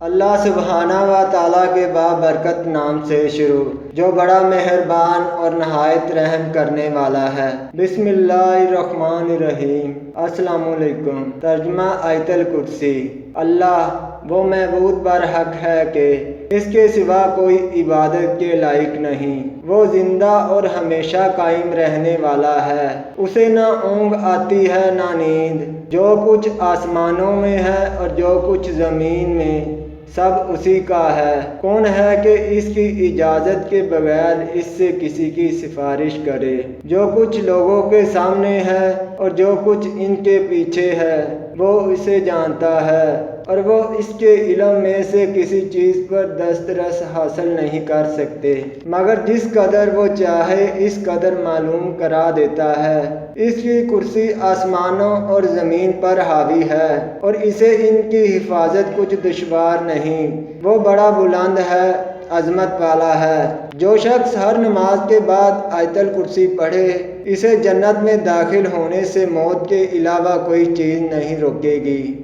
اللہ سبحانہ و تعالیٰ کے بابرکت نام سے شروع، جو بڑا مہربان اور نہایت رحم کرنے والا ہے۔ بسم اللہ الرحمن الرحیم۔ السلام علیکم۔ ترجمہ آیت الکرسی۔ اللہ وہ معبود برحق ہے کہ اس کے سوا کوئی عبادت کے لائق نہیں۔ وہ زندہ اور ہمیشہ قائم رہنے والا ہے۔ اسے نہ اونگ آتی ہے نہ نیند۔ جو کچھ آسمانوں میں ہے اور جو کچھ زمین میں، سب اسی کا ہے۔ کون ہے کہ اس کی اجازت کے بغیر اس سے کسی کی سفارش کرے؟ جو کچھ لوگوں کے سامنے ہے اور جو کچھ ان کے پیچھے ہے، وہ اسے جانتا ہے، اور وہ اس کے علم میں سے کسی چیز پر دسترس حاصل نہیں کر سکتے، مگر جس قدر وہ چاہے اس قدر معلوم کرا دیتا ہے۔ اس کی کرسی آسمانوں اور زمین پر حاوی ہے، اور اسے ان کی حفاظت کچھ دشوار نہیں۔ وہ بڑا بلند ہے، عظمت والا ہے۔ جو شخص ہر نماز کے بعد آیت الکرسی پڑھے، اسے جنت میں داخل ہونے سے موت کے علاوہ کوئی چیز نہیں روکے گی۔